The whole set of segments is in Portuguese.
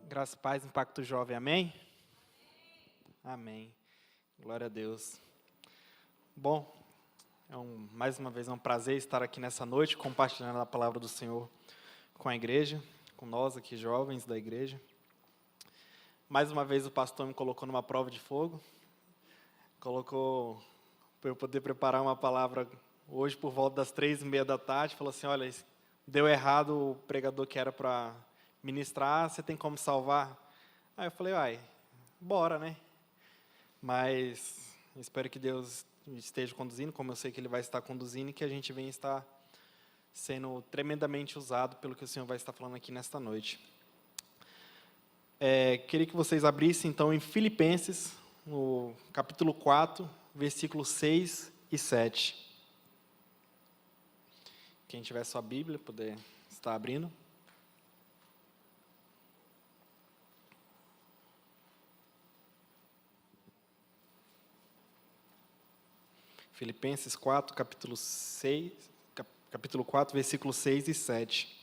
Graça e paz, Impacto Jovem, amém? Amém. Glória a Deus. Bom, mais uma vez é um prazer estar aqui nessa noite, compartilhando a palavra do Senhor com a igreja, com nós aqui, jovens da igreja. Mais uma vez o pastor me colocou numa prova de fogo, colocou para eu poder preparar uma palavra hoje por volta das 3:30 da tarde, falou assim, olha, deu errado o pregador que era para ministrar, você tem como salvar? Aí eu falei, bora, né? Mas espero que Deus esteja conduzindo, como eu sei que Ele vai estar conduzindo, e que a gente venha estar sendo tremendamente usado pelo que o Senhor vai estar falando aqui nesta noite. Queria que vocês abrissem, então, em Filipenses, no capítulo 4, versículos 6 e 7. Quem tiver sua Bíblia, poder estar abrindo. Filipenses 4, capítulo 4, versículos 6 e 7.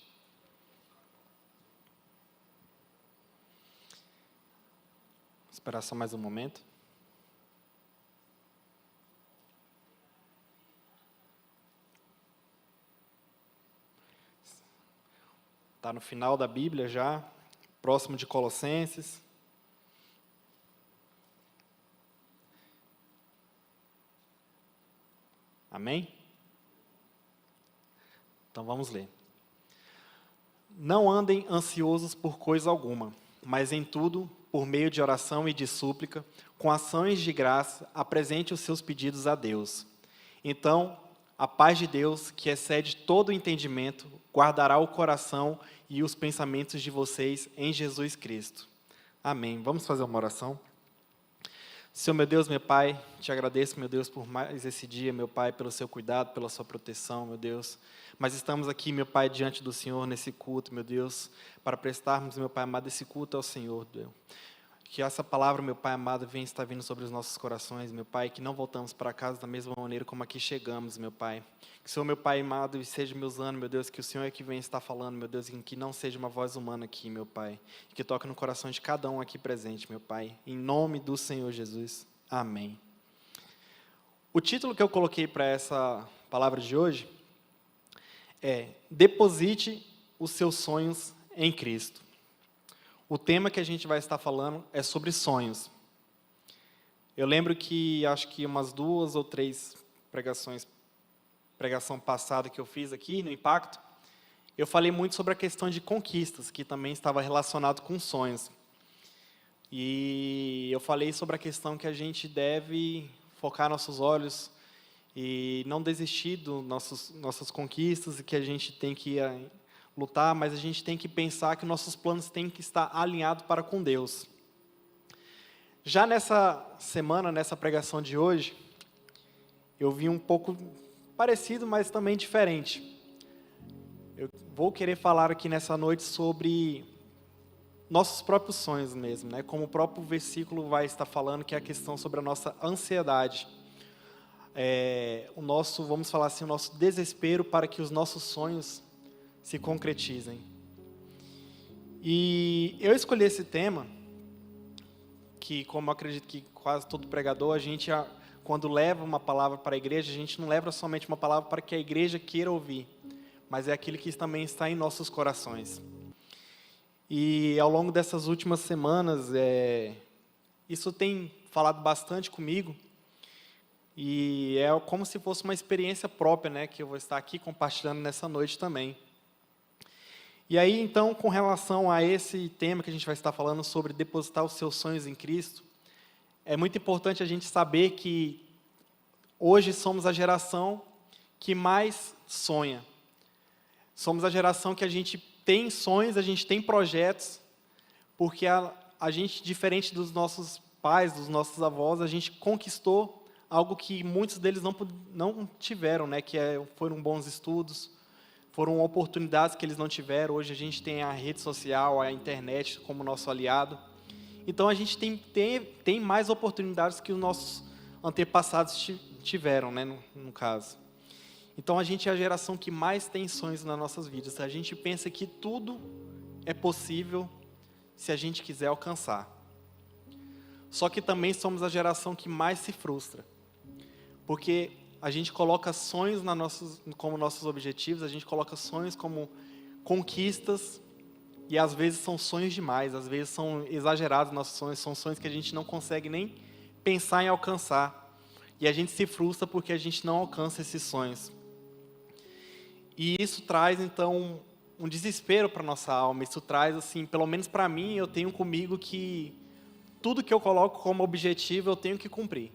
Vou esperar só mais um momento. Está no final da Bíblia já, próximo de Colossenses. Amém? Então vamos ler. Não andem ansiosos por coisa alguma, mas em tudo, por meio de oração e de súplica, com ações de graça, apresente os seus pedidos a Deus. Então, a paz de Deus, que excede todo o entendimento, guardará o coração e os pensamentos de vocês em Jesus Cristo. Amém. Vamos fazer uma oração? Senhor, meu Deus, meu Pai, te agradeço, meu Deus, por mais esse dia, meu Pai, pelo seu cuidado, pela sua proteção, meu Deus. Mas estamos aqui, meu Pai, diante do Senhor, nesse culto, meu Deus, para prestarmos, meu Pai amado, esse culto ao Senhor, Deus. Que essa palavra, meu Pai amado, venha estar vindo sobre os nossos corações, meu Pai, que não voltamos para casa da mesma maneira como aqui chegamos, meu Pai. Que o Senhor, meu Pai amado, esteja me usando, meu Deus, que o Senhor é que venha estar falando, meu Deus, e que não seja uma voz humana aqui, meu Pai. Que toque no coração de cada um aqui presente, meu Pai. Em nome do Senhor Jesus. Amém. O título que eu coloquei para essa palavra de hoje é Deposite os seus sonhos em Cristo. O tema que a gente vai estar falando é sobre sonhos. Eu lembro que, acho que umas 2 ou 3 pregação passada que eu fiz aqui no Impacto, eu falei muito sobre a questão de conquistas, que também estava relacionado com sonhos. E eu falei sobre a questão que a gente deve focar nossos olhos e não desistir das nossas conquistas, e que a gente tem que lutar, mas a gente tem que pensar que nossos planos têm que estar alinhados para com Deus. Já nessa semana, nessa pregação de hoje, eu vi um pouco parecido, mas também diferente. Eu vou querer falar aqui nessa noite sobre nossos próprios sonhos mesmo, né? Como o próprio versículo vai estar falando, que é a questão sobre a nossa ansiedade. Vamos falar assim, o nosso desespero para que os nossos sonhos se concretizem. E eu escolhi esse tema, que como eu acredito que quase todo pregador, a gente, quando leva uma palavra para a igreja, a gente não leva somente uma palavra para que a igreja queira ouvir, mas é aquilo que também está em nossos corações. E ao longo dessas últimas semanas, isso tem falado bastante comigo, e é como se fosse uma experiência própria, né, que eu vou estar aqui compartilhando nessa noite também. E aí, então, com relação a esse tema que a gente vai estar falando sobre depositar os seus sonhos em Cristo, é muito importante a gente saber que hoje somos a geração que mais sonha. Somos a geração que a gente tem sonhos, a gente tem projetos, porque a gente, diferente dos nossos pais, dos nossos avós, a gente conquistou algo que muitos deles não tiveram, né? Foram bons estudos, foram oportunidades que eles não tiveram. Hoje a gente tem a rede social, a internet como nosso aliado. Então a gente tem mais oportunidades que os nossos antepassados tiveram, né, no caso. Então a gente é a geração que mais tem sonhos nas nossas vidas. A gente pensa que tudo é possível se a gente quiser alcançar. Só que também somos a geração que mais se frustra, porque a gente coloca sonhos como nossos objetivos, a gente coloca sonhos como conquistas, e às vezes são sonhos demais, às vezes são exagerados nossos sonhos, são sonhos que a gente não consegue nem pensar em alcançar. E a gente se frustra porque a gente não alcança esses sonhos. E isso traz, então, um desespero para a nossa alma. Isso traz, assim, pelo menos para mim, eu tenho comigo que tudo que eu coloco como objetivo, eu tenho que cumprir.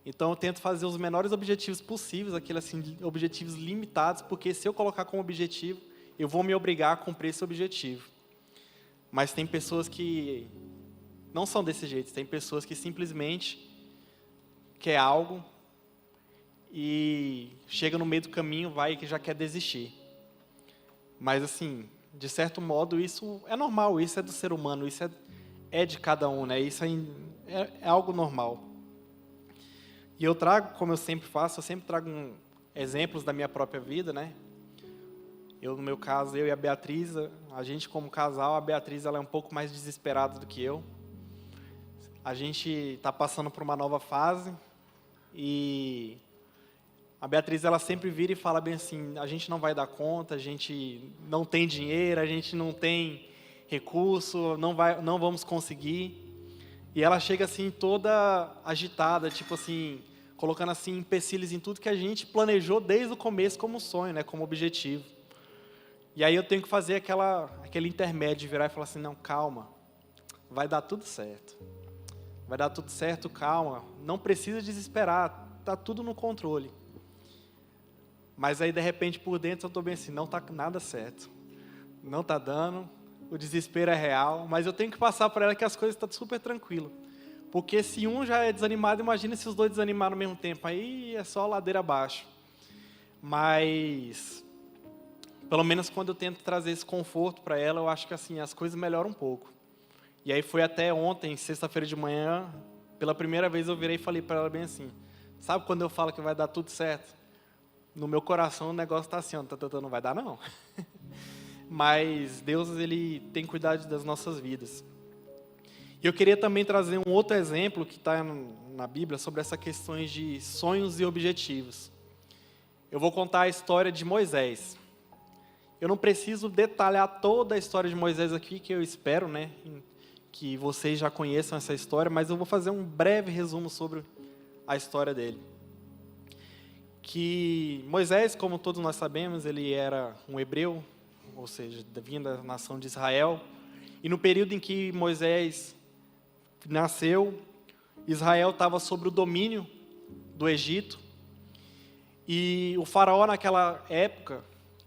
Então, eu tento fazer os menores objetivos possíveis, aqueles assim, objetivos limitados, porque se eu colocar como objetivo, eu vou me obrigar a cumprir esse objetivo. Mas tem pessoas que não são desse jeito. Tem pessoas que simplesmente quer algo e chega no meio do caminho, vai e já quer desistir. Mas, assim, de certo modo, isso é normal, isso é do ser humano, isso é de cada um, né? Isso é algo normal. E eu trago, como eu sempre faço, eu sempre trago exemplos da minha própria vida, né? No meu caso, eu e a Beatriz, a gente como casal, a Beatriz ela é um pouco mais desesperada do que eu. A gente está passando por uma nova fase e a Beatriz ela sempre vira e fala bem assim, a gente não vai dar conta, a gente não tem dinheiro, a gente não tem recurso, não vamos conseguir. E ela chega assim toda agitada, tipo assim, colocando assim empecilhos em tudo que a gente planejou desde o começo como sonho, né, como objetivo. E aí eu tenho que fazer aquele intermédio de virar e falar assim, não, calma, vai dar tudo certo. Vai dar tudo certo, calma, não precisa desesperar, está tudo no controle. Mas aí, de repente, por dentro, eu estou bem assim, não está nada certo. Não está dando, o desespero é real, mas eu tenho que passar para ela que as coisas estão super tranquilas. Porque se um já é desanimado, imagina se os dois desanimaram ao mesmo tempo, aí é só ladeira abaixo. Mas pelo menos quando eu tento trazer esse conforto para ela, eu acho que assim, as coisas melhoram um pouco. E aí foi até ontem, sexta-feira de manhã, pela primeira vez eu virei e falei para ela bem assim, sabe quando eu falo que vai dar tudo certo? No meu coração o negócio está assim, não vai dar não. Mas Deus, Ele tem cuidado das nossas vidas. E eu queria também trazer um outro exemplo que está na Bíblia sobre essas questões de sonhos e objetivos. Eu vou contar a história de Moisés. Eu não preciso detalhar toda a história de Moisés aqui, que eu espero, né, que vocês já conheçam essa história, mas eu vou fazer um breve resumo sobre a história dele. Que Moisés, como todos nós sabemos, ele era um hebreu, ou seja, vinha da nação de Israel, e no período em que Moisés nasceu, Israel estava sob o domínio do Egito, e o faraó naquela época,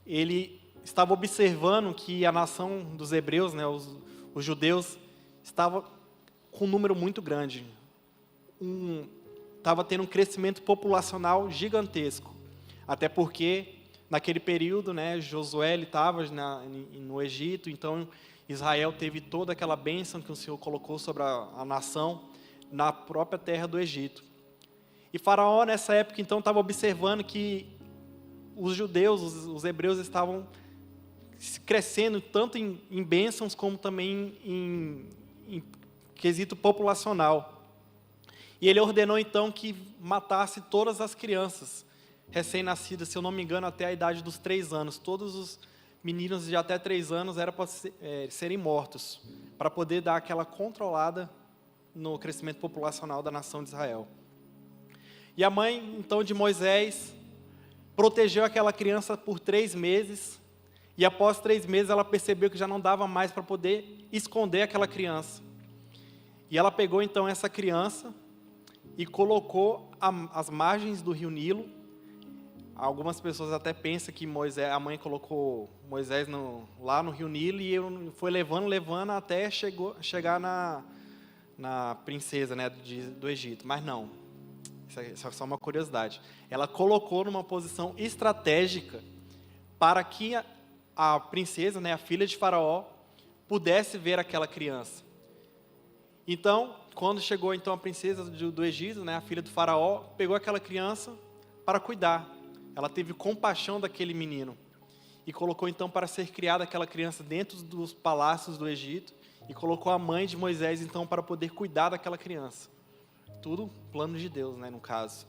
ele estava observando que a nação dos hebreus, né, os judeus, estava com um número muito grande. Estava tendo um crescimento populacional gigantesco. Até porque, naquele período, né, Josué estava no Egito, então Israel teve toda aquela bênção que o Senhor colocou sobre a nação na própria terra do Egito. E Faraó, nessa época, então, estava observando que os judeus, os hebreus, estavam crescendo tanto em bênçãos como também em quesito populacional. E ele ordenou então que matasse todas as crianças recém-nascidas, se eu não me engano, até a idade dos 3 anos. Todos os meninos de até 3 anos eram para serem mortos, para poder dar aquela controlada no crescimento populacional da nação de Israel. E a mãe, então, de Moisés, protegeu aquela criança por 3 meses, e após 3 meses ela percebeu que já não dava mais para poder esconder aquela criança. E ela pegou então essa criança e colocou às margens do rio Nilo. Algumas pessoas até pensam que a mãe colocou Moisés lá no rio Nilo e ele foi levando até chegar na princesa, né, do Egito. Mas não, isso é só uma curiosidade. Ela colocou numa posição estratégica para que a princesa, né, a filha de Faraó, pudesse ver aquela criança. Então, quando chegou então a princesa do Egito, né, a filha do Faraó, pegou aquela criança para cuidar. Ela teve compaixão daquele menino e colocou então para ser criada aquela criança dentro dos palácios do Egito. e colocou a mãe de Moisés, então, para poder cuidar daquela criança. Tudo plano de Deus, né, no caso.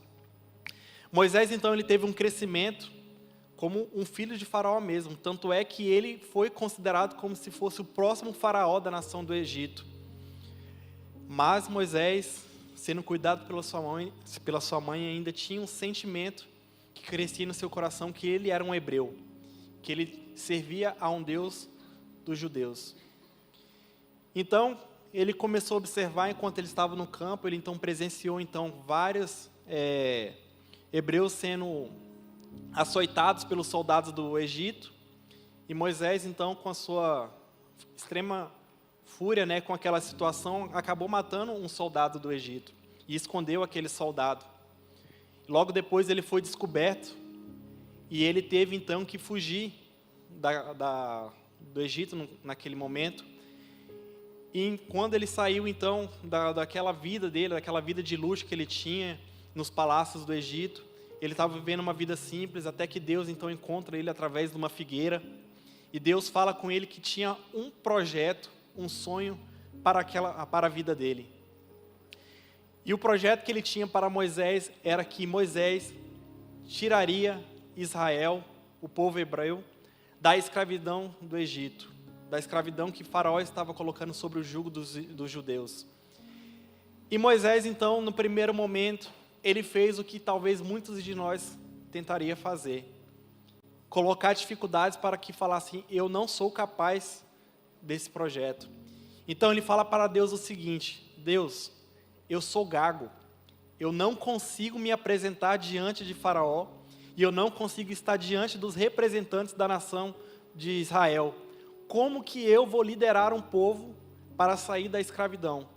Moisés, então, ele teve um crescimento como um filho de Faraó mesmo. Tanto é que ele foi considerado como se fosse o próximo faraó da nação do Egito. Mas Moisés, sendo cuidado pela sua mãe, ainda tinha um sentimento que crescia no seu coração, que ele era um hebreu, que ele servia a um Deus dos judeus. Então, ele começou a observar, enquanto ele estava no campo, ele então presenciou vários hebreus sendo açoitados pelos soldados do Egito, e Moisés, então, com a sua extrema fúria, né, com aquela situação, acabou matando um soldado do Egito, e escondeu aquele soldado. Logo depois ele foi descoberto, e ele teve então que fugir do Egito naquele momento. E quando ele saiu então daquela vida dele, daquela vida de luxo que ele tinha nos palácios do Egito, ele estava vivendo uma vida simples, até que Deus então encontra ele através de uma figueira, e Deus fala com ele que tinha um projeto, um sonho para a vida dele. E o projeto que ele tinha para Moisés era que Moisés tiraria Israel, o povo hebreu, da escravidão do Egito, da escravidão que Faraó estava colocando sobre o jugo dos judeus. E Moisés, então, no primeiro momento, ele fez o que talvez muitos de nós tentaria fazer: colocar dificuldades para que falassem, eu não sou capaz desse projeto. Então ele fala para Deus o seguinte: Deus, eu sou gago, eu não consigo me apresentar diante de Faraó, e eu não consigo estar diante dos representantes da nação de Israel. Como que eu vou liderar um povo para sair da escravidão?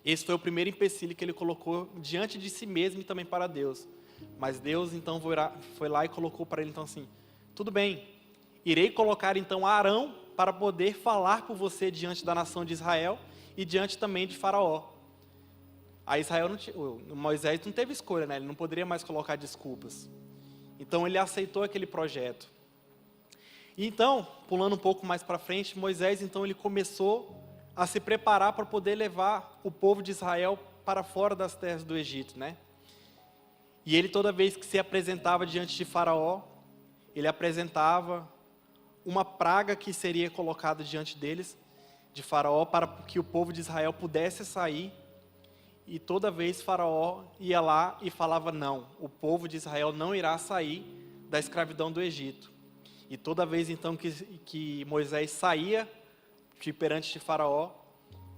Esse foi o primeiro empecilho que ele colocou diante de si mesmo e também para Deus. Mas Deus então foi lá e colocou para ele então assim: tudo bem, irei colocar então Arão para poder falar por você diante da nação de Israel e diante também de Faraó. Aí Moisés não teve escolha, né? Ele não poderia mais colocar desculpas. Então ele aceitou aquele projeto. E então, pulando um pouco mais para frente, Moisés então ele começou a se preparar para poder levar o povo de Israel para fora das terras do Egito, né? E ele, toda vez que se apresentava diante de Faraó, ele apresentava uma praga que seria colocada diante deles, de Faraó, para que o povo de Israel pudesse sair. E toda vez Faraó ia lá e falava: não, o povo de Israel não irá sair da escravidão do Egito. E toda vez então que Moisés saía perante de Faraó,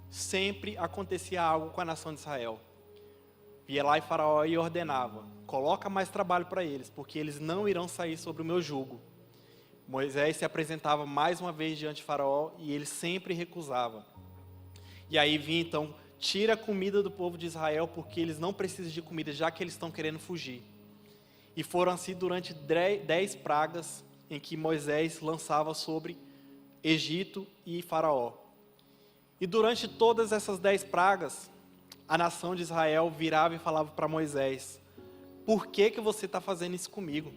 sempre acontecia algo com a nação de Israel. Ia lá e Faraó e ordenava: coloca mais trabalho para eles, porque eles não irão sair sobre o meu jugo. Moisés se apresentava mais uma vez diante de Faraó e ele sempre recusava. E aí vinha então: tira a comida do povo de Israel, porque eles não precisam de comida, já que eles estão querendo fugir. E foram assim durante 10 pragas em que Moisés lançava sobre Egito e Faraó. E durante todas essas 10 pragas, a nação de Israel virava e falava para Moisés: por que você está fazendo isso comigo?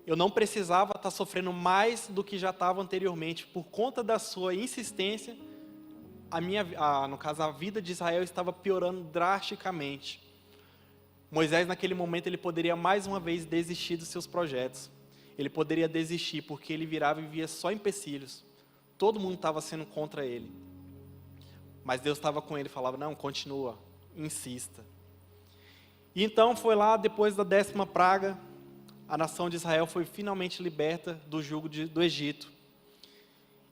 Eu não precisava estar sofrendo mais do que já estava anteriormente. Por conta da sua insistência, no caso, a vida de Israel estava piorando drasticamente. Moisés, naquele momento, ele poderia mais uma vez desistir dos seus projetos. Ele poderia desistir, porque ele virava e via só empecilhos. Todo mundo estava sendo contra ele. Mas Deus estava com ele e falava: não, continua, insista. E então foi lá, depois da 10ª praga, a nação de Israel foi finalmente liberta do jugo do Egito.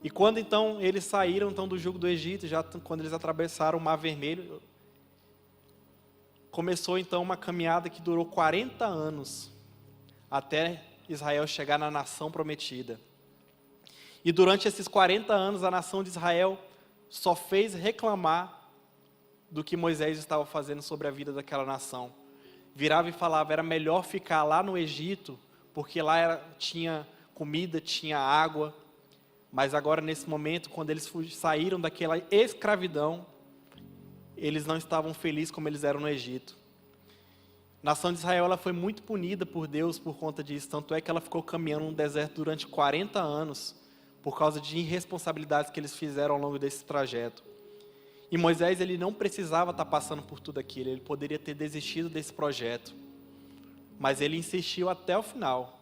E quando então eles saíram então, do jugo do Egito, já quando eles atravessaram o Mar Vermelho, começou então uma caminhada que durou 40 anos, até Israel chegar na nação prometida. E durante esses 40 anos, a nação de Israel só fez reclamar do que Moisés estava fazendo sobre a vida daquela nação. Virava e falava: era melhor ficar lá no Egito, porque lá tinha comida, tinha água. Mas agora, nesse momento, quando eles saíram daquela escravidão, eles não estavam felizes como eles eram no Egito. A nação de Israel ela foi muito punida por Deus por conta disso. Tanto é que ela ficou caminhando no deserto durante 40 anos, por causa de irresponsabilidades que eles fizeram ao longo desse trajeto. E Moisés, ele não precisava estar passando por tudo aquilo, ele poderia ter desistido desse projeto. Mas ele insistiu até o final.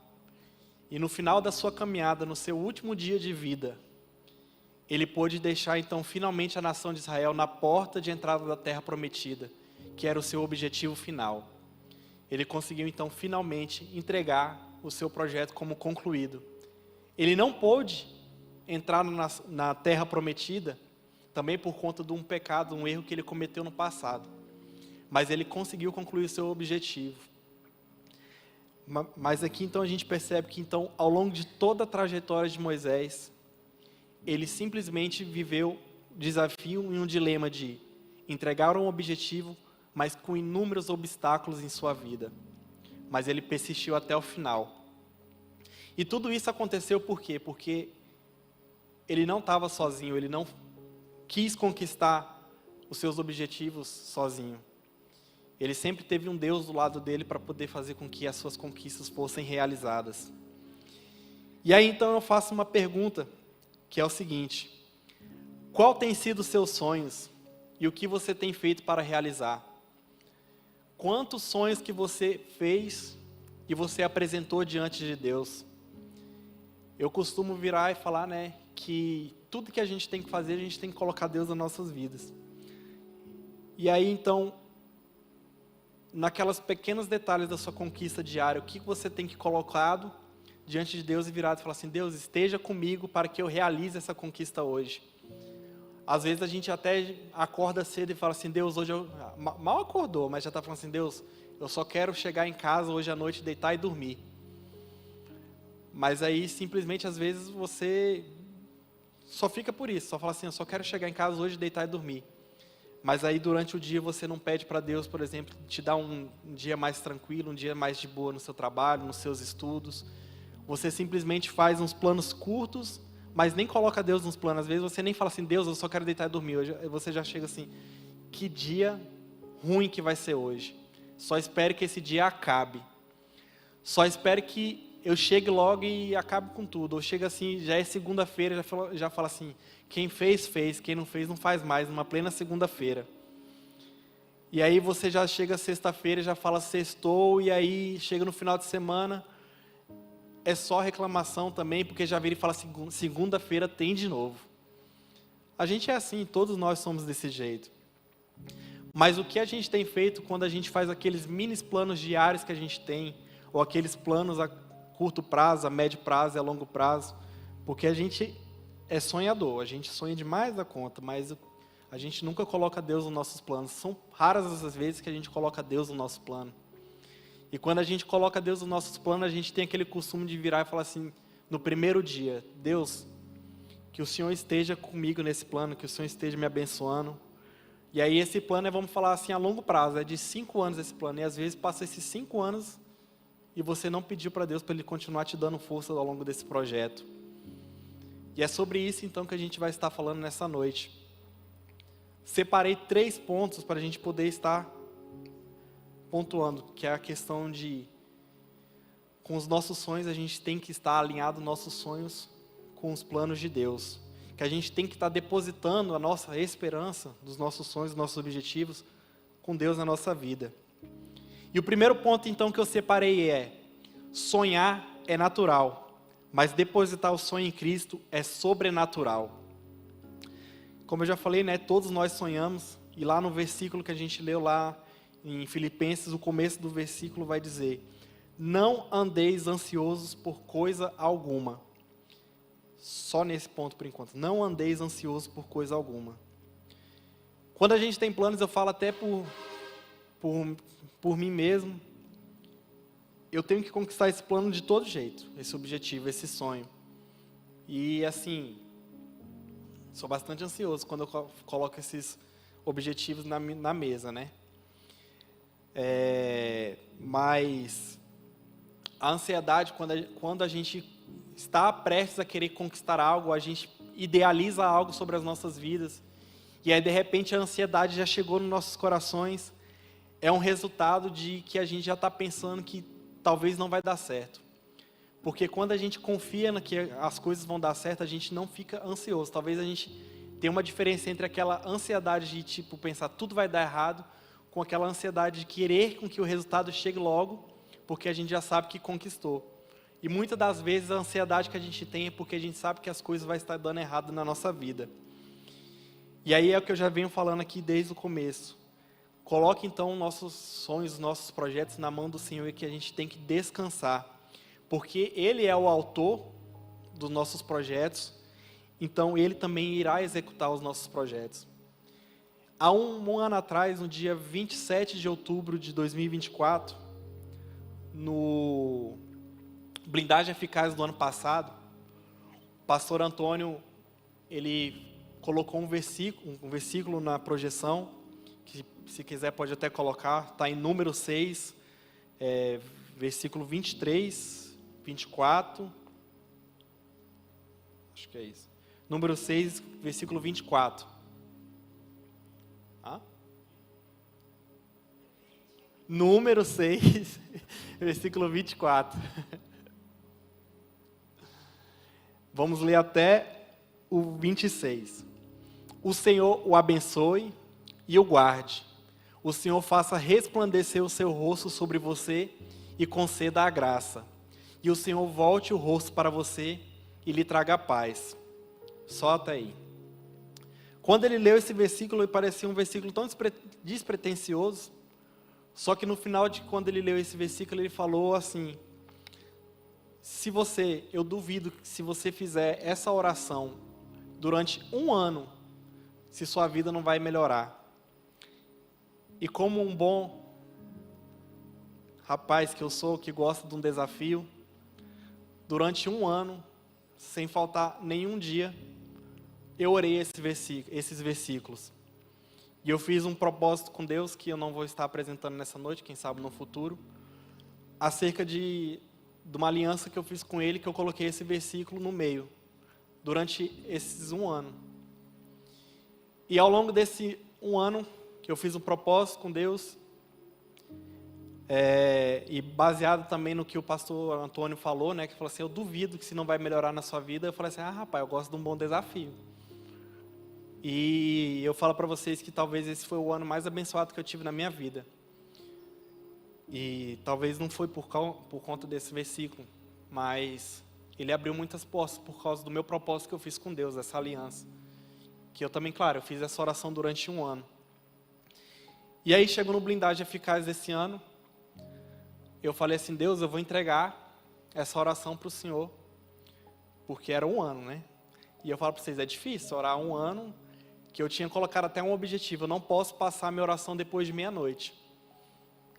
E no final da sua caminhada, no seu último dia de vida, ele pôde deixar então finalmente a nação de Israel na porta de entrada da terra prometida, que era o seu objetivo final. Ele conseguiu então finalmente entregar o seu projeto como concluído. Ele não pôde entrar na terra prometida, também por conta de um pecado, um erro que ele cometeu no passado. Mas ele conseguiu concluir o seu objetivo. Mas aqui então a gente percebe que então, ao longo de toda a trajetória de Moisés, ele simplesmente viveu desafio e um dilema de entregar um objetivo, mas com inúmeros obstáculos em sua vida. Mas ele persistiu até o final. E tudo isso aconteceu por quê? Porque ele não estava sozinho, ele não quis conquistar os seus objetivos sozinho. Ele sempre teve um Deus do lado dele para poder fazer com que as suas conquistas fossem realizadas. E aí então eu faço uma pergunta, que é o seguinte: qual tem sido os seus sonhos e o que você tem feito para realizar? Quantos sonhos que você fez e você apresentou diante de Deus? Eu costumo virar e falar, que tudo que a gente tem que fazer, a gente tem que colocar Deus nas nossas vidas. E aí então, naquelas pequenos detalhes da sua conquista diária, o que você tem que colocado diante de Deus e virado e falar assim: Deus, esteja comigo para que eu realize essa conquista hoje. Às vezes a gente até acorda cedo e fala assim: Deus, hoje eu... Mal acordou, mas já está falando assim: Deus, eu só quero chegar em casa hoje à noite, deitar e dormir. Mas aí simplesmente às vezes você só fica por isso, só fala assim: eu só quero chegar em casa hoje, deitar e dormir. Mas aí durante o dia você não pede para Deus, por exemplo, te dar um dia mais tranquilo, um dia mais de boa no seu trabalho, nos seus estudos. Você simplesmente faz uns planos curtos, mas nem coloca Deus nos planos. Às vezes você nem fala assim: Deus, eu só quero deitar e dormir. Hoje você já chega assim: que dia ruim que vai ser hoje. Só espere que esse dia acabe. Só espere que eu chegue logo e acabe com tudo. Ou chega assim, já é segunda-feira, já fala assim: quem fez, fez. Quem não fez, não faz mais. Numa plena segunda-feira. E aí você já chega sexta-feira, já fala sextou. E aí chega no final de semana, é só reclamação também, porque já vira e fala: segunda-feira tem de novo. A gente é assim, todos nós somos desse jeito. Mas o que a gente tem feito quando a gente faz aqueles mini planos diários que a gente tem, ou aqueles planos a curto prazo, a médio prazo e a longo prazo? Porque a gente é sonhador, a gente sonha demais da conta, mas a gente nunca coloca Deus nos nossos planos. São raras as vezes que a gente coloca Deus no nosso plano. E quando a gente coloca Deus nos nossos planos, a gente tem aquele costume de virar e falar assim, no primeiro dia: Deus, que o Senhor esteja comigo nesse plano, que o Senhor esteja me abençoando. E aí esse plano vamos falar assim, a longo prazo, é de 5 anos esse plano. E às vezes passa esses 5 anos e você não pediu para Deus para Ele continuar te dando força ao longo desse projeto. E é sobre isso então que a gente vai estar falando nessa noite. Separei 3 pontos para a gente poder estar pontuando, que é a questão de, com os nossos sonhos, a gente tem que estar alinhado nossos sonhos com os planos de Deus. Que a gente tem que estar depositando a nossa esperança dos nossos sonhos, dos nossos objetivos, com Deus na nossa vida. E o primeiro ponto então que eu separei é: sonhar é natural, mas depositar o sonho em Cristo é sobrenatural. Como eu já falei, todos nós sonhamos, e lá no versículo que a gente leu lá em Filipenses, o começo do versículo vai dizer: não andeis ansiosos por coisa alguma. Só nesse ponto por enquanto: não andeis ansiosos por coisa alguma. Quando a gente tem planos, eu falo até por mim mesmo, eu tenho que conquistar esse plano de todo jeito, esse objetivo, esse sonho. E assim, sou bastante ansioso quando eu coloco esses objetivos na mesa, Mas a ansiedade, quando a gente está prestes a querer conquistar algo, a gente idealiza algo sobre as nossas vidas, e aí de repente a ansiedade já chegou nos nossos corações, é um resultado de que a gente já está pensando que talvez não vai dar certo. Porque quando a gente confia que as coisas vão dar certo, a gente não fica ansioso. Talvez a gente tenha uma diferença entre aquela ansiedade de tipo pensar tudo vai dar errado, com aquela ansiedade de querer com que o resultado chegue logo, porque a gente já sabe que conquistou. E muitas das vezes a ansiedade que a gente tem é porque a gente sabe que as coisas vão estar dando errado na nossa vida. E aí é o que eu já venho falando aqui desde o começo. Coloque então nossos sonhos, nossos projetos na mão do Senhor, e que a gente tem que descansar. Porque Ele é o autor dos nossos projetos, então Ele também irá executar os nossos projetos. Há um ano atrás, no dia 27 de outubro de 2024, no Blindagem Eficaz do ano passado, o pastor Antônio, ele colocou um versículo na projeção, que se quiser pode até colocar, está em número 6, versículo 23, 24, acho que é isso. Número 6, versículo 24. Número 6, versículo 24. Vamos ler até o 26. O Senhor o abençoe e o guarde. O Senhor faça resplandecer o seu rosto sobre você e conceda a graça. E o Senhor volte o rosto para você e lhe traga paz. Só até aí. Quando ele leu esse versículo, ele parecia um versículo tão despretensioso. Só que no final de quando ele leu esse versículo, ele falou assim: eu duvido que se você fizer essa oração durante um ano, se sua vida não vai melhorar. E como um bom rapaz que eu sou, que gosta de um desafio, durante um ano, sem faltar nenhum dia, eu orei esses versículos. E eu fiz um propósito com Deus, que eu não vou estar apresentando nessa noite, quem sabe no futuro, acerca de uma aliança que eu fiz com Ele, que eu coloquei esse versículo no meio, durante esses um ano. E ao longo desse um ano, que eu fiz um propósito com Deus, e baseado também no que o pastor Antônio falou, né, que falou assim: eu duvido que se não vai melhorar na sua vida. Eu falei assim: rapaz, eu gosto de um bom desafio. E eu falo para vocês que talvez esse foi o ano mais abençoado que eu tive na minha vida. E talvez não foi por conta desse versículo, mas ele abriu muitas portas por causa do meu propósito que eu fiz com Deus, essa aliança. Que eu também, claro, eu fiz essa oração durante um ano. E aí chegou no Blindagem Eficaz desse ano, eu falei assim: Deus, eu vou entregar essa oração para o Senhor, porque era um ano, né? E eu falo para vocês, é difícil orar um ano, que eu tinha colocado até um objetivo: eu não posso passar a minha oração depois de meia-noite.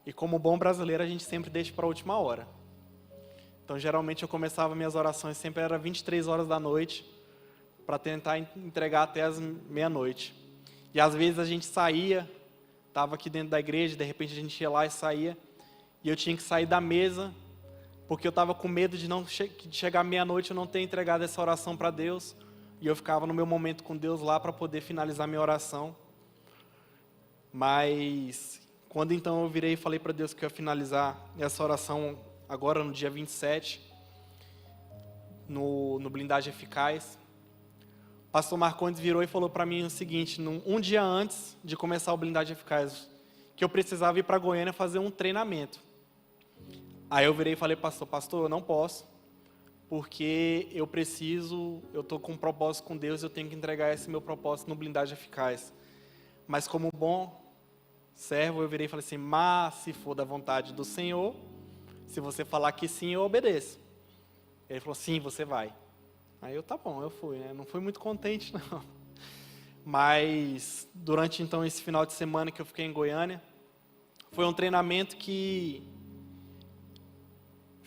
E como bom brasileiro, a gente sempre deixa para a última hora. Então, geralmente, eu começava minhas orações, sempre era 23 horas da noite, para tentar entregar até as meia-noite. E às vezes a gente saía, estava aqui dentro da igreja, de repente a gente ia lá e saía, e eu tinha que sair da mesa, porque eu estava com medo de chegar meia-noite e eu não ter entregado essa oração para Deus. E eu ficava no meu momento com Deus lá para poder finalizar minha oração. Mas quando então eu virei e falei para Deus que eu ia finalizar essa oração agora no dia 27, no Blindagem Eficaz, o pastor Marcondes virou e falou para mim o seguinte: um dia antes de começar o Blindagem Eficaz, que eu precisava ir para Goiânia fazer um treinamento. Aí eu virei e falei: pastor, eu não posso, porque eu estou com um propósito com Deus, eu tenho que entregar esse meu propósito no Blindagem Eficaz. Mas como bom servo, eu virei e falei assim: mas se for da vontade do Senhor, se você falar que sim, eu obedeço. Ele falou: sim, você vai. Aí eu, tá bom, eu fui, né? Não fui muito contente, não. Mas durante então esse final de semana que eu fiquei em Goiânia, foi um treinamento que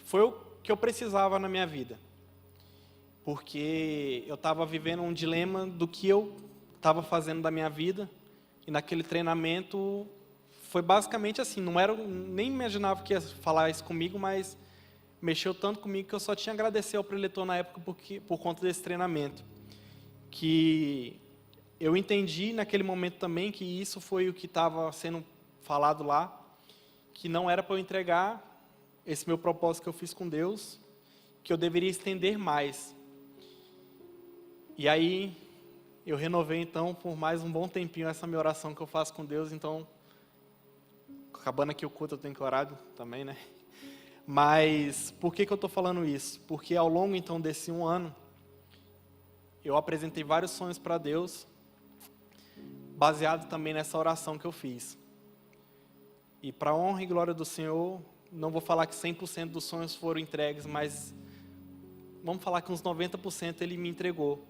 foi o que eu precisava na minha vida. Porque eu estava vivendo um dilema do que eu estava fazendo da minha vida. E naquele treinamento foi basicamente assim, nem imaginava que ia falar isso comigo, mas mexeu tanto comigo que eu só tinha a agradecer ao preletor na época por conta desse treinamento. Que eu entendi naquele momento também que isso foi o que estava sendo falado lá, que não era para eu entregar esse meu propósito que eu fiz com Deus, que eu deveria estender mais. E aí, eu renovei então por mais um bom tempinho essa minha oração que eu faço com Deus. Então, acabando aqui o culto, eu tenho que orar também, né? Mas, por que eu estou falando isso? Porque ao longo então desse 1 ano, eu apresentei vários sonhos para Deus, baseado também nessa oração que eu fiz. E para a honra e glória do Senhor, não vou falar que 100% dos sonhos foram entregues, mas vamos falar que uns 90% Ele me entregou.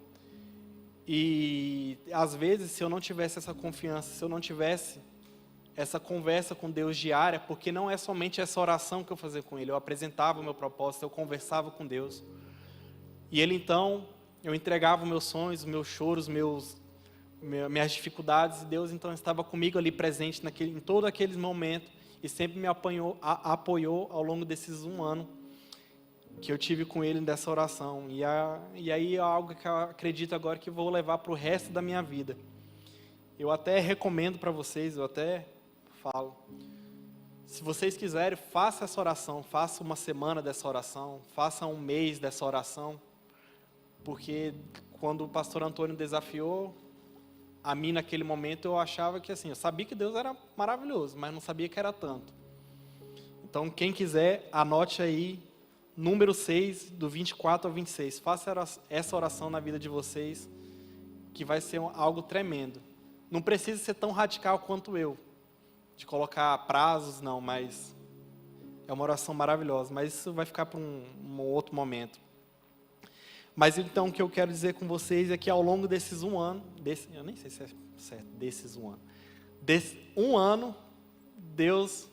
E às vezes, se eu não tivesse essa confiança, se eu não tivesse essa conversa com Deus diária, porque não é somente essa oração que eu fazia com Ele, eu apresentava o meu propósito, eu conversava com Deus. E Ele então, eu entregava os meus sonhos, os meus choros, minhas dificuldades, e Deus então estava comigo ali presente em todo aquele momento, e sempre me apoiou ao longo desses 1 ano, que eu tive com Ele nessa oração. E aí é algo que eu acredito agora que vou levar para o resto da minha vida. Eu até recomendo para vocês, eu até falo, se vocês quiserem, faça essa oração, faça 1 semana dessa oração, faça 1 mês dessa oração, porque quando o pastor Antônio desafiou a mim naquele momento, eu achava que assim, eu sabia que Deus era maravilhoso, mas não sabia que era tanto. Então, quem quiser, anote aí, número 6, do 24 ao 26. Faça essa oração na vida de vocês, que vai ser algo tremendo. Não precisa ser tão radical quanto eu, de colocar prazos, não, mas é uma oração maravilhosa. Mas isso vai ficar para um outro momento. Mas então, o que eu quero dizer com vocês é que ao longo desses 1 ano, eu nem sei se é certo, desses 1 ano. Desse 1 ano, Deus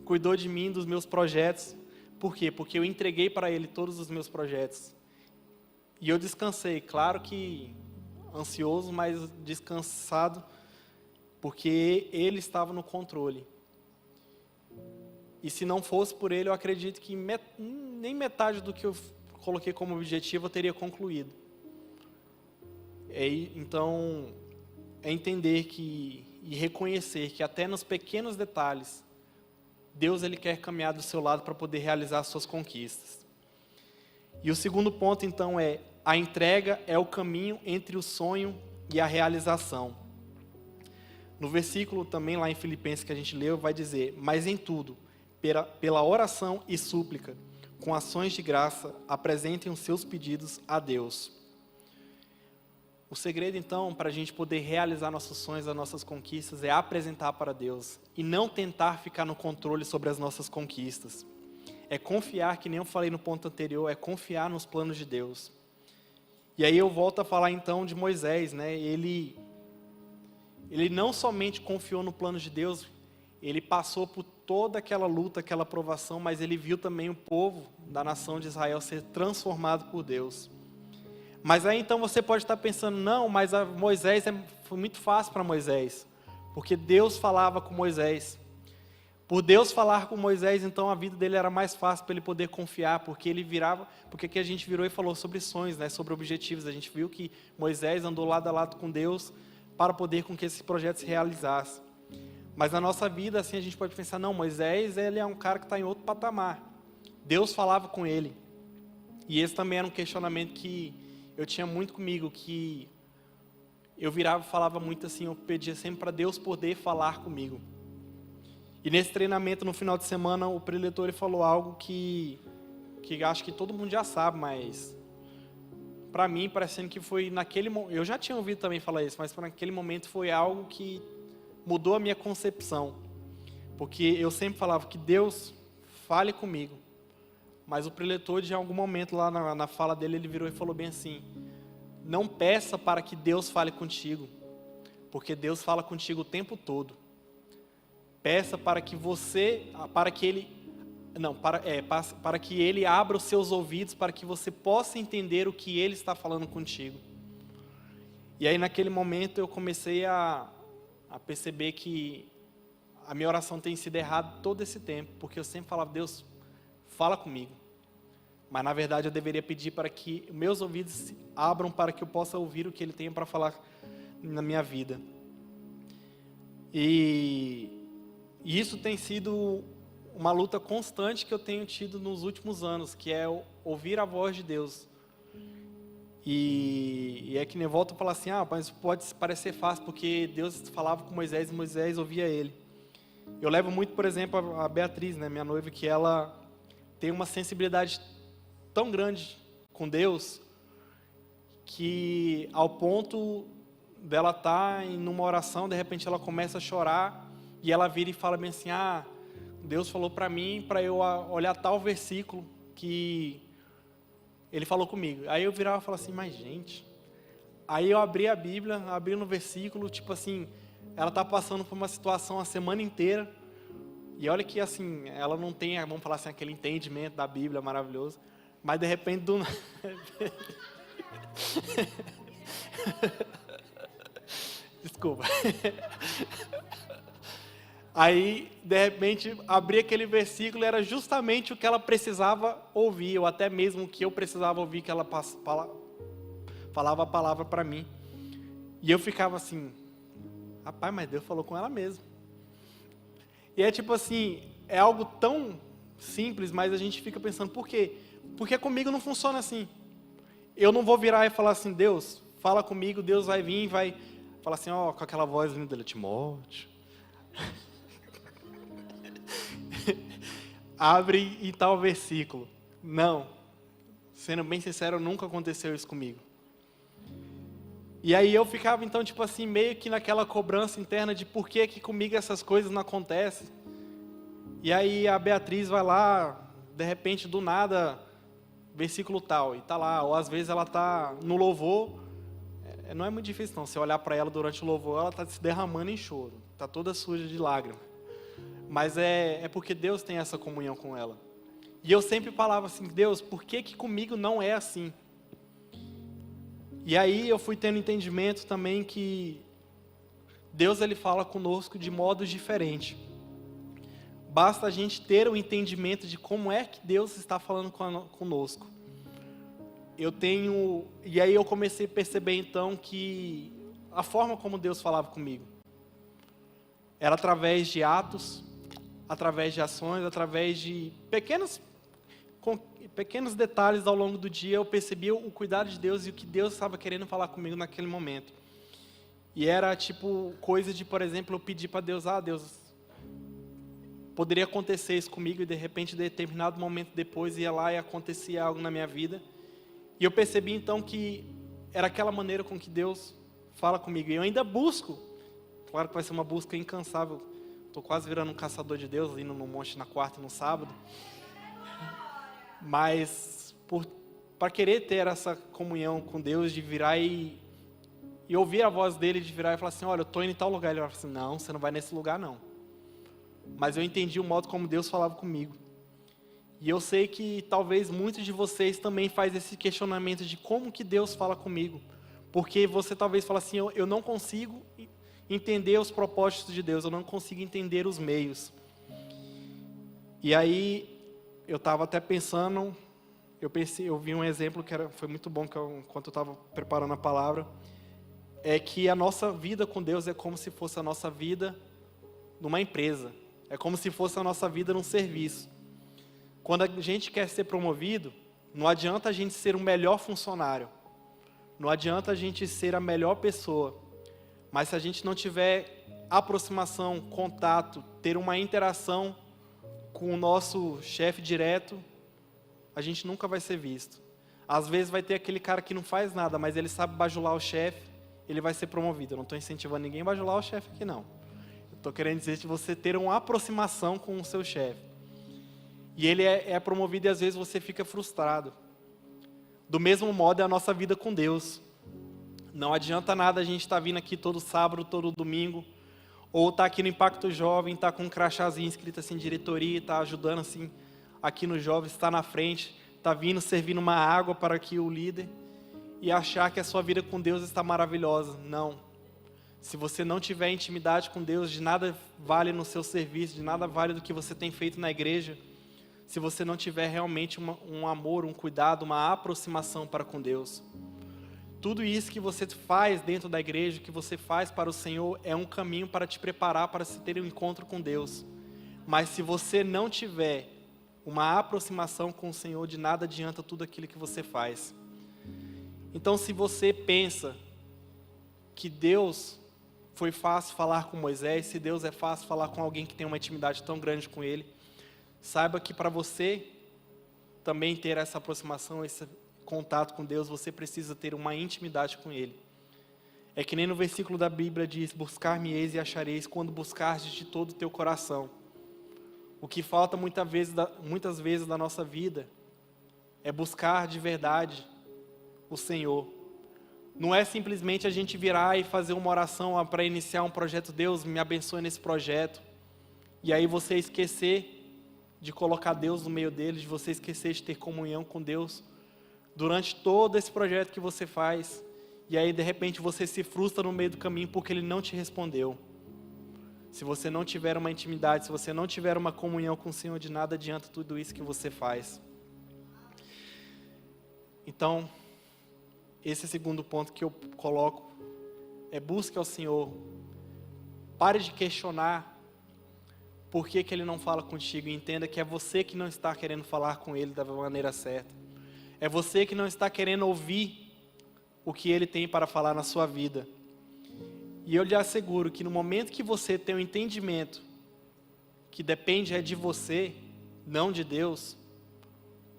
cuidou de mim, dos meus projetos. Por quê? Porque eu entreguei para Ele todos os meus projetos. E eu descansei, claro que ansioso, mas descansado, porque Ele estava no controle. E se não fosse por Ele, eu acredito que nem metade do que eu coloquei como objetivo eu teria concluído. Então, é entender e reconhecer que até nos pequenos detalhes, Deus Ele quer caminhar do seu lado para poder realizar as suas conquistas. E o segundo ponto, então, é a entrega é o caminho entre o sonho e a realização. No versículo também lá em Filipenses que a gente leu, vai dizer: mas em tudo, pela oração e súplica, com ações de graça, apresentem os seus pedidos a Deus. O segredo, então, para a gente poder realizar nossos sonhos, as nossas conquistas, é apresentar para Deus e não tentar ficar no controle sobre as nossas conquistas. É confiar, que nem eu falei no ponto anterior, é confiar nos planos de Deus. E aí eu volto a falar então de Moisés, né? Ele não somente confiou no plano de Deus, ele passou por toda aquela luta, aquela provação, mas ele viu também o povo da nação de Israel ser transformado por Deus. Mas aí então você pode estar pensando, não, mas Moisés foi muito fácil para Moisés, porque Deus falava com Moisés. Por Deus falar com Moisés, então a vida dele era mais fácil para ele poder confiar, porque que a gente virou e falou sobre sonhos, né, sobre objetivos. A gente viu que Moisés andou lado a lado com Deus para poder com que esse projeto se realizasse. Mas na nossa vida, assim, a gente pode pensar, não, Moisés, ele é um cara que está em outro patamar. Deus falava com ele. E esse também era um questionamento que eu tinha muito comigo, que eu virava e falava muito assim, eu pedia sempre para Deus poder falar comigo. E nesse treinamento, no final de semana, o preletor falou algo que acho que todo mundo já sabe, mas para mim, parecendo que foi naquele momento, eu já tinha ouvido também falar isso, mas naquele momento foi algo que mudou a minha concepção. Porque eu sempre falava que Deus fale comigo. Mas o preletor, de algum momento lá na fala dele, ele virou e falou bem assim: não peça para que Deus fale contigo, porque Deus fala contigo o tempo todo. Peça para que Ele abra os seus ouvidos, para que você possa entender o que Ele está falando contigo. E aí naquele momento eu comecei a perceber que a minha oração tem sido errada todo esse tempo, porque eu sempre falava, Deus, fala comigo. Mas na verdade eu deveria pedir para que meus ouvidos se abram para que eu possa ouvir o que Ele tem para falar na minha vida. E isso tem sido uma luta constante que eu tenho tido nos últimos anos, que é ouvir a voz de Deus. E é que nem volta a falar assim, mas pode parecer fácil, porque Deus falava com Moisés e Moisés ouvia ele. Eu levo muito, por exemplo, a Beatriz, né, minha noiva, que ela tem uma sensibilidade tão grande com Deus, que ao ponto dela estar em uma oração, de repente ela começa a chorar, e ela vira e fala bem assim, Deus falou para mim, para eu olhar tal versículo que Ele falou comigo. Aí eu virava e falava assim, mas gente... Aí eu abri a Bíblia, abri no versículo, tipo assim, ela está passando por uma situação a semana inteira, e olha que assim, ela não tem, vamos falar assim, aquele entendimento da Bíblia maravilhoso, mas de repente do... Desculpa. Aí, de repente, abri aquele versículo, era justamente o que ela precisava ouvir, ou até mesmo o que eu precisava ouvir, que ela falava a palavra para mim. E eu ficava assim, rapaz, mas Deus falou com ela mesmo. E é tipo assim, é algo tão simples, mas a gente fica pensando, por quê? Porque comigo não funciona assim. Eu não vou virar e falar assim, Deus, fala comigo, Deus vai vir e vai falar assim, com aquela voz linda dele, Timóteo. Abre em tal versículo. Não. Sendo bem sincero, nunca aconteceu isso comigo. E aí eu ficava então, tipo assim, meio que naquela cobrança interna de por que comigo essas coisas não acontecem. E aí a Beatriz vai lá, de repente, do nada, versículo tal, e tá lá. Ou às vezes ela tá no louvor, não é muito difícil não, você olhar para ela durante o louvor, ela tá se derramando em choro, tá toda suja de lágrimas. Mas é porque Deus tem essa comunhão com ela. E eu sempre falava assim, Deus, por que comigo não é assim? E aí eu fui tendo entendimento também que Deus ele fala conosco de modos diferentes. Basta a gente ter o entendimento de como é que Deus está falando conosco. E aí eu comecei a perceber então que a forma como Deus falava comigo era através de atos, através de ações, através de pequenos detalhes ao longo do dia. Eu percebi o cuidado de Deus e o que Deus estava querendo falar comigo naquele momento. E era tipo coisa de, por exemplo, eu pedir para Deus, Deus, poderia acontecer isso comigo, e de repente, de determinado momento depois, ia lá e acontecia algo na minha vida. E eu percebi então que era aquela maneira com que Deus fala comigo. E eu ainda busco, claro que vai ser uma busca incansável. Estou quase virando um caçador de Deus, indo no monte na quarta e no sábado. Mas para querer ter essa comunhão com Deus, de virar e ouvir a voz dele, de virar e falar assim, olha, eu estou indo em tal lugar. Ele vai falar assim, não, você não vai nesse lugar não. Mas eu entendi o modo como Deus falava comigo. E eu sei que talvez muitos de vocês também fazem esse questionamento de como que Deus fala comigo. Porque você talvez fala assim, eu não consigo entender os propósitos de Deus, eu não consigo entender os meios. E aí, eu estava até pensando, eu vi um exemplo que foi muito bom, enquanto eu estava preparando a palavra, é que a nossa vida com Deus é como se fosse a nossa vida numa empresa, é como se fosse a nossa vida num serviço. Quando a gente quer ser promovido, não adianta a gente ser o melhor funcionário, não adianta a gente ser a melhor pessoa, mas se a gente não tiver aproximação, contato, ter uma interação com o nosso chefe direto, a gente nunca vai ser visto. Às vezes vai ter aquele cara que não faz nada, mas ele sabe bajular o chefe, ele vai ser promovido. Eu não estou incentivando ninguém a bajular o chefe aqui não. Eu estou querendo dizer de você ter uma aproximação com o seu chefe. E ele é promovido e às vezes você fica frustrado. Do mesmo modo é a nossa vida com Deus. Não adianta nada a gente estar vindo aqui todo sábado, todo domingo, ou estar aqui no Impacto Jovem, estar com um crachazinho escrito assim, diretoria, estar ajudando assim, aqui nos jovens, estar na frente, estar vindo, servindo uma água para aqui o líder, e achar que a sua vida com Deus está maravilhosa. Não. Se você não tiver intimidade com Deus, de nada vale no seu serviço, de nada vale do que você tem feito na igreja, se você não tiver realmente um amor, um cuidado, uma aproximação para com Deus. Tudo isso que você faz dentro da igreja, que você faz para o Senhor, é um caminho para te preparar para se ter um encontro com Deus. Mas se você não tiver uma aproximação com o Senhor, de nada adianta tudo aquilo que você faz. Então, se você pensa que Deus foi fácil falar com Moisés, se Deus é fácil falar com alguém que tem uma intimidade tão grande com Ele, saiba que para você também ter essa aproximação, esse contato com Deus, você precisa ter uma intimidade com Ele. É que nem no versículo da Bíblia diz: buscar-me-eis e achareis quando buscardes de todo o teu coração. O que falta muitas vezes da nossa vida é buscar de verdade o Senhor. Não é simplesmente a gente virar e fazer uma oração para iniciar um projeto: Deus, me abençoe nesse projeto. E aí você esquecer de colocar Deus no meio dele, de você esquecer de ter comunhão com Deus durante todo esse projeto que você faz. E aí de repente você se frustra no meio do caminho porque Ele não te respondeu. Se você não tiver uma intimidade, se você não tiver uma comunhão com o Senhor, de nada adianta tudo isso que você faz. Então, esse é o segundo ponto que eu coloco, é busque ao Senhor. Pare de questionar por que Ele não fala contigo, e entenda que é você que não está querendo falar com Ele da maneira certa. É você que não está querendo ouvir o que Ele tem para falar na sua vida. E eu lhe asseguro que no momento que você tem um entendimento que depende de você, não de Deus,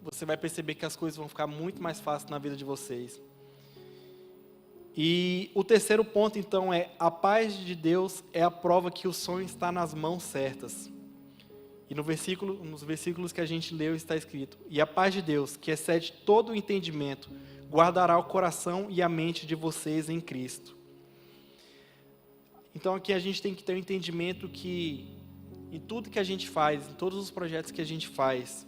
você vai perceber que as coisas vão ficar muito mais fáceis na vida de vocês. E o terceiro ponto, então, é: a paz de Deus é a prova que o sonho está nas mãos certas. E nos versículos que a gente leu está escrito: e a paz de Deus, que excede todo o entendimento, guardará o coração e a mente de vocês em Cristo. Então aqui a gente tem que ter um entendimento que em tudo que a gente faz, em todos os projetos que a gente faz,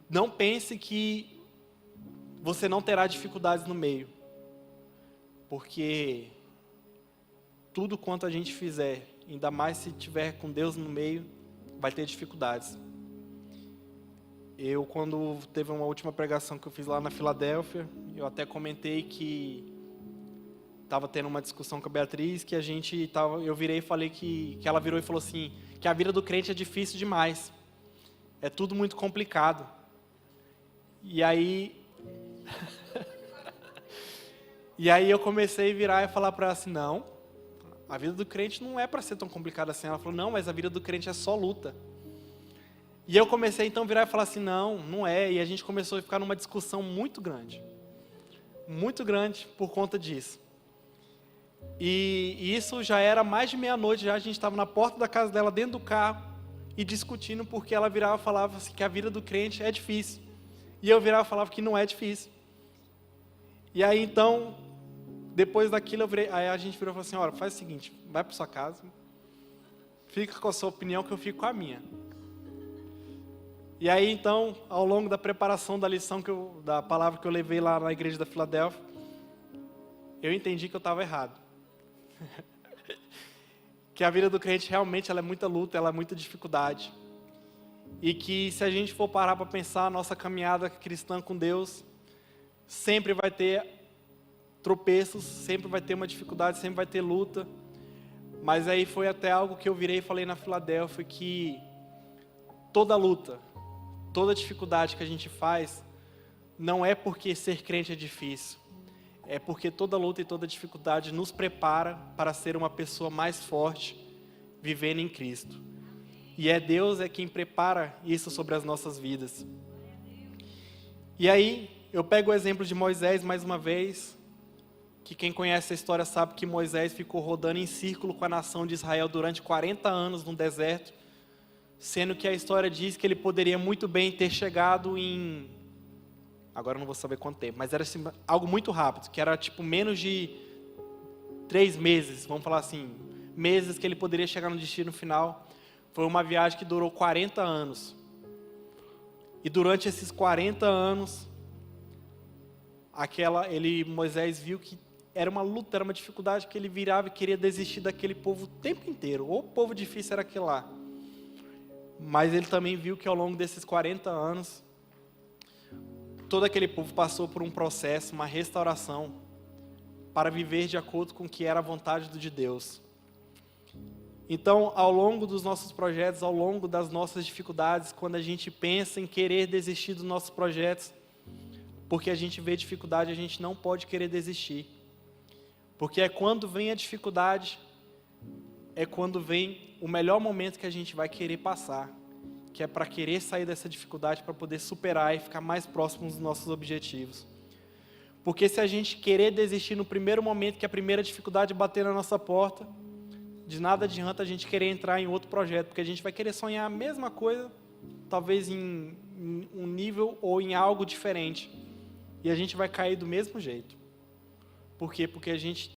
não pense que você não terá dificuldades no meio, porque tudo quanto a gente fizer, ainda mais se tiver com Deus no meio, vai ter dificuldades. Quando teve uma última pregação que eu fiz lá na Filadélfia, eu até comentei que estava tendo uma discussão com a Beatriz, que eu virei e falei que ela virou e falou assim, que a vida do crente é difícil demais, é tudo muito complicado. E aí eu comecei a virar e falar para ela assim: não, a vida do crente não é para ser tão complicada assim. Ela falou: não, mas a vida do crente é só luta. E eu comecei então a virar e falar assim: não é. E a gente começou a ficar numa discussão muito grande por conta disso. E isso já era mais de meia-noite, já a gente estava na porta da casa dela, dentro do carro, e discutindo, porque ela virava e falava assim, que a vida do crente é difícil. E eu virava e falava que não é difícil. E aí então, depois daquilo, aí a gente virou e falou assim: olha, faz o seguinte, vai para sua casa, fica com a sua opinião que eu fico com a minha. E aí então, ao longo da preparação da lição, da palavra que eu levei lá na igreja da Filadélfia, eu entendi que eu estava errado. Que a vida do crente realmente ela é muita luta, ela é muita dificuldade. E que se a gente for parar para pensar a nossa caminhada cristã com Deus, sempre vai ter tropeços, sempre vai ter uma dificuldade, sempre vai ter luta. Mas aí foi até algo que eu virei e falei na Filadélfia, que toda luta, toda dificuldade que a gente faz, não é porque ser crente é difícil. É porque toda luta e toda dificuldade nos prepara para ser uma pessoa mais forte, vivendo em Cristo. E Deus quem prepara isso sobre as nossas vidas. E aí, eu pego o exemplo de Moisés mais uma vez, que quem conhece a história sabe que Moisés ficou rodando em círculo com a nação de Israel durante 40 anos no deserto, sendo que a história diz que ele poderia muito bem ter chegado agora eu não vou saber quanto tempo, mas era assim, algo muito rápido, que era tipo menos de 3 meses, vamos falar assim, meses que ele poderia chegar no destino final. Foi uma viagem que durou 40 anos. E durante esses 40 anos, Moisés viu que era uma luta, era uma dificuldade, que ele virava e queria desistir daquele povo o tempo inteiro. Ou o povo difícil era aquele lá. Mas ele também viu que ao longo desses 40 anos, todo aquele povo passou por um processo, uma restauração, para viver de acordo com o que era a vontade de Deus. Então, ao longo dos nossos projetos, ao longo das nossas dificuldades, quando a gente pensa em querer desistir dos nossos projetos, porque a gente vê dificuldade, a gente não pode querer desistir. Porque é quando vem a dificuldade, é quando vem o melhor momento que a gente vai querer passar, que é para querer sair dessa dificuldade, para poder superar e ficar mais próximo dos nossos objetivos. Porque se a gente querer desistir no primeiro momento que a primeira dificuldade bater na nossa porta, de nada adianta a gente querer entrar em outro projeto, porque a gente vai querer sonhar a mesma coisa, talvez em um nível ou em algo diferente, e a gente vai cair do mesmo jeito. Por quê? Porque a gente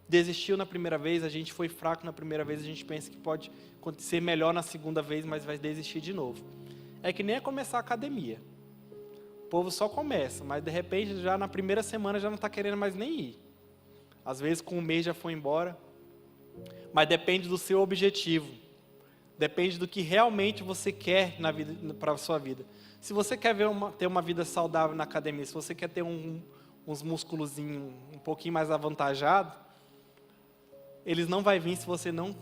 desistiu na primeira vez, a gente foi fraco na primeira vez, a gente pensa que pode acontecer melhor na segunda vez, mas vai desistir de novo. É que nem é começar a academia. O povo só começa, mas de repente já na primeira semana já não está querendo mais nem ir. Às vezes com um mês já foi embora. Mas depende do seu objetivo. Depende do que realmente você quer na vida, para a sua vida. Se você quer ter uma vida saudável na academia, se você quer ter uns musculozinhos um pouquinho mais avantajados, eles não vão vir se você não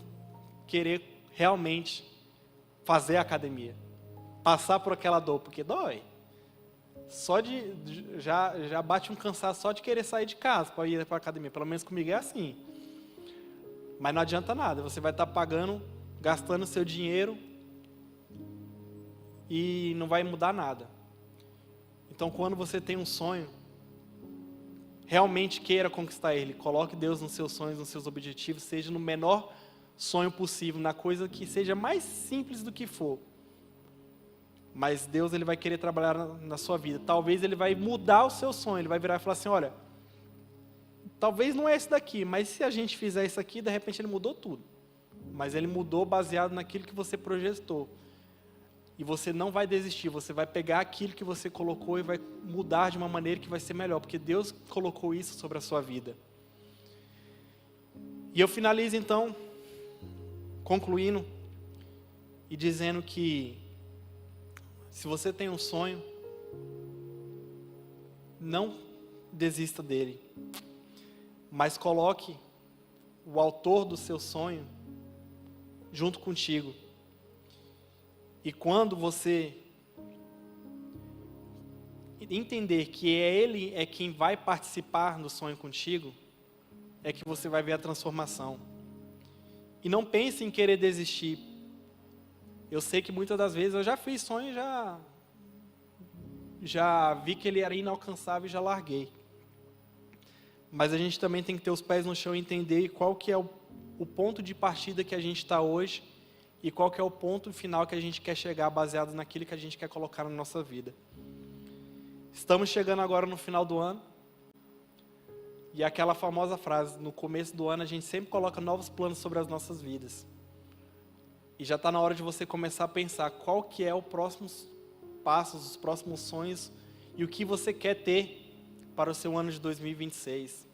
querer realmente fazer a academia. Passar por aquela dor, porque dói. Já bate um cansaço só de querer sair de casa para ir para a academia. Pelo menos comigo é assim. Mas não adianta nada, você vai estar pagando, gastando seu dinheiro e não vai mudar nada. Então, quando você tem um sonho, realmente queira conquistar ele. Coloque Deus nos seus sonhos, nos seus objetivos, seja no menor sonho possível, na coisa que seja mais simples do que for. Mas Deus, ele vai querer trabalhar na sua vida. Talvez ele vai mudar o seu sonho, ele vai virar e falar assim, olha, talvez não é esse daqui, mas se a gente fizer isso aqui, de repente ele mudou tudo. Mas ele mudou baseado naquilo que você projetou. E você não vai desistir, você vai pegar aquilo que você colocou e vai mudar de uma maneira que vai ser melhor, porque Deus colocou isso sobre a sua vida. E eu finalizo então, concluindo e dizendo que se você tem um sonho, não desista dele. Mas coloque o autor do seu sonho junto contigo. E quando você entender que ele é quem vai participar do sonho contigo, é que você vai ver a transformação. E não pense em querer desistir. Eu sei que muitas das vezes eu já fiz sonho e já vi que ele era inalcançável e já larguei. Mas a gente também tem que ter os pés no chão e entender qual que é o ponto de partida que a gente está hoje e qual que é o ponto final que a gente quer chegar baseado naquilo que a gente quer colocar na nossa vida. Estamos chegando agora no final do ano e aquela famosa frase, no começo do ano a gente sempre coloca novos planos sobre as nossas vidas. E já está na hora de você começar a pensar qual que é os próximos passos, os próximos sonhos e o que você quer ter para o seu ano de 2026.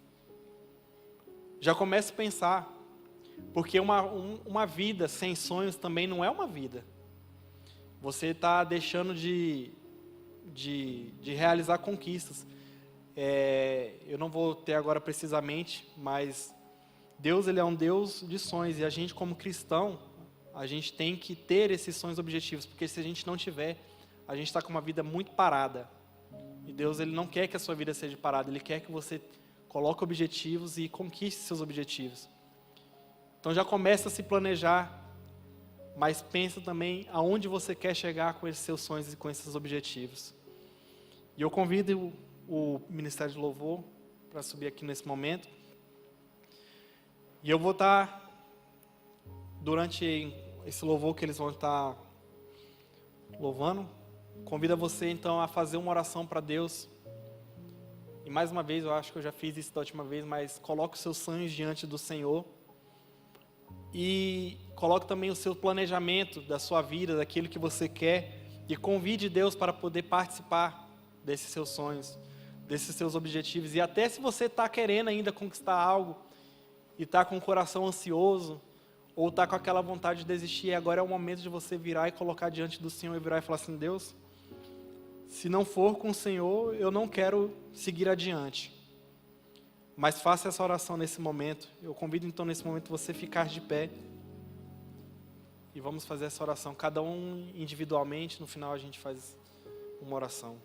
Já comece a pensar, porque uma vida sem sonhos também não é uma vida. Você está deixando de realizar conquistas. Eu não vou ter agora precisamente, mas Deus, ele é um Deus de sonhos, e a gente como cristão, a gente tem que ter esses sonhos objetivos, porque se a gente não tiver, a gente está com uma vida muito parada. E Deus, ele não quer que a sua vida seja parada, ele quer que você coloque objetivos e conquiste seus objetivos. Então já começa a se planejar, mas pensa também aonde você quer chegar com esses seus sonhos e com esses objetivos. E eu convido o Ministério de Louvor para subir aqui nesse momento. E eu vou estar, durante esse louvor que eles vão estar louvando, convido você então a fazer uma oração para Deus. E mais uma vez, eu acho que eu já fiz isso da última vez, mas coloque os seus sonhos diante do Senhor. E coloque também o seu planejamento da sua vida, daquilo que você quer. E convide Deus para poder participar desses seus sonhos, desses seus objetivos. E até se você está querendo ainda conquistar algo, e está com o coração ansioso, ou está com aquela vontade de desistir, agora é o momento de você virar e colocar diante do Senhor e virar e falar assim: Deus, se não for com o Senhor, eu não quero seguir adiante. Mas faça essa oração nesse momento. Eu convido então nesse momento você ficar de pé. E vamos fazer essa oração, cada um individualmente, no final a gente faz uma oração.